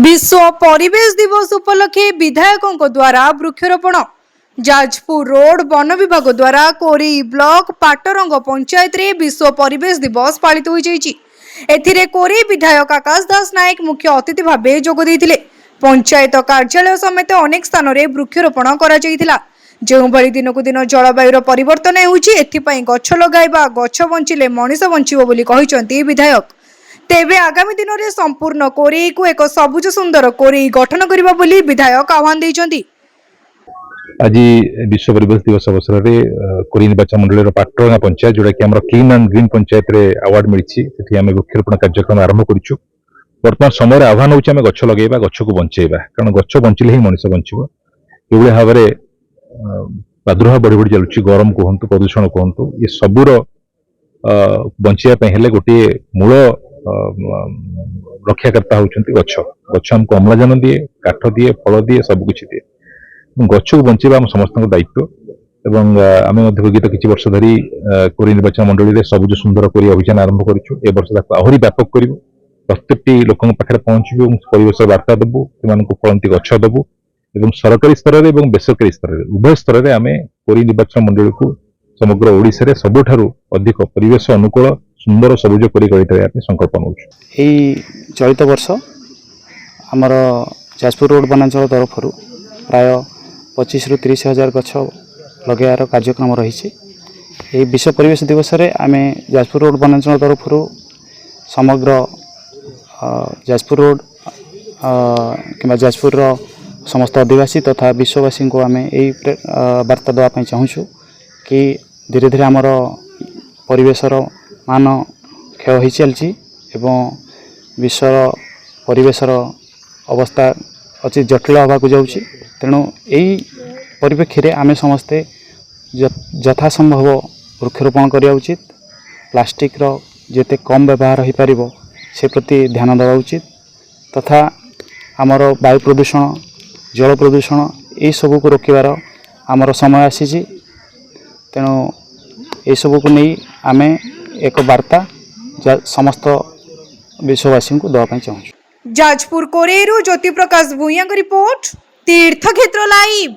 विश्व परिवेश दिवस उपलक्षे विधायकों द्वारा वृक्षरोपण। जाजपुर रोड वन विभाग द्वारा कोरी ब्लॉक पाटरंग पंचायत रे विश्व परिवेश दिवस पालित हो जाइछि। एथिरे कोरी विधायक आकाश दास नायक मुख्य अतिथि भावे जोग देइथिले। पंचायत कार्यालय समेत अनेक स्थान रे वृक्षरोपण करा जाइथिला। जो भली दिनकु दिन जलवायुर परिवर्तन होउछि एथिपई गछ लगाइबा गछ बंचिले मनीष बंचिबो बोली कहिसंती विधायक। तेबे आगामी दिन में संपूर्ण कोरेई को एक सबुज सुंदर कोरेई गठन करबा बोली विधायक आह्वान दैछंती। आज विश्व परिवेश दिवस अवसर में कोरी निर्वाचन मंडल पाटरंगा पंचायत जोड़ा कि आम क्लीन एंड ग्रीन पंचायत रे अवार्ड मिली आम वृक्षरोपण कार्यक्रम आरंभ करूँ। बर्तमान समय आह्वान होउछि आम गछ लगेबा गछ को बंचेबा, कारण गछ बंचिले ही मनीष बंचिबो। ये भाव में प्रादुर्भाव बढ़ी बढ़ी चलुछि, गरम कहतु प्रदूषण कहतु, ये सबूर बंचाइबा हेले गोटे मूल रक्षाकर्ता होउछंती गछ। गछ हमको अम्लजान दिए, काठ दिए, फल दिए, सबकिछ दिए। गछ को बंचाइबा हम समस्त दायित्व। एवं आम विगत किछि वर्ष धरी कोरी निर्वाचन मंडली रे सबुज सुंदर कोरी अभियान आरंभ करिछु। ए वर्ष ताको आहुरी व्यापक करिवु, प्रत्येकटी लोकन पाखरे पहुंचिबु, परिवेश वार्ता देबु, सेमानकु फलंती गछ देबु एवं सरकारी स्तर रे एवं बेसरकारी स्तर रे उभय स्तर रे आमे कोरी निर्वाचन मंडली को समग्र ओडिसा रे सबुठारु अधिक परिवेश अनुकूल सुंदर सबुज कोरी गढ़िया संकल्प नौ। चलित वर्ष आमर जाजपुर रोड वनांचल तरफ प्राय 25 ରୁ 30 हजार गछ लगार कार्यक्रम रही। विश्व परिवेश दिवस रे आमे जाजपुर रोड वनांचल तरफ समग्र जाजपुर रोड कि जाजपुर समस्त आदिवासी तथा विश्ववासी को आमे यही वार्ता देवाई चाहूँ कि धीरे धीरे आमर परिवेशर मान क्षय हो चलती एवं विश्व परिवेशर अवस्था अति जटिल होगा जाऊँगी। तेणु यही परिप्रेक्षी में आम समस्ते यथासंभव वृक्षरोपण करवा उचित। प्लास्टिक जिते कम व्यवहार हो पार से प्रति ध्यान देवा उचित तथा आमर वायु प्रदूषण जल प्रदूषण यही सबू को रोकबार आमर समय आसी। तेणु ये सबू को नहीं आम एक वार्ता समस्त विश्ववासी को देवाई चाहूँ। जाजपुर कोरेरू ज्योति प्रकाश भूया रिपोर्ट, तीर्थक्षेत्र लाइव।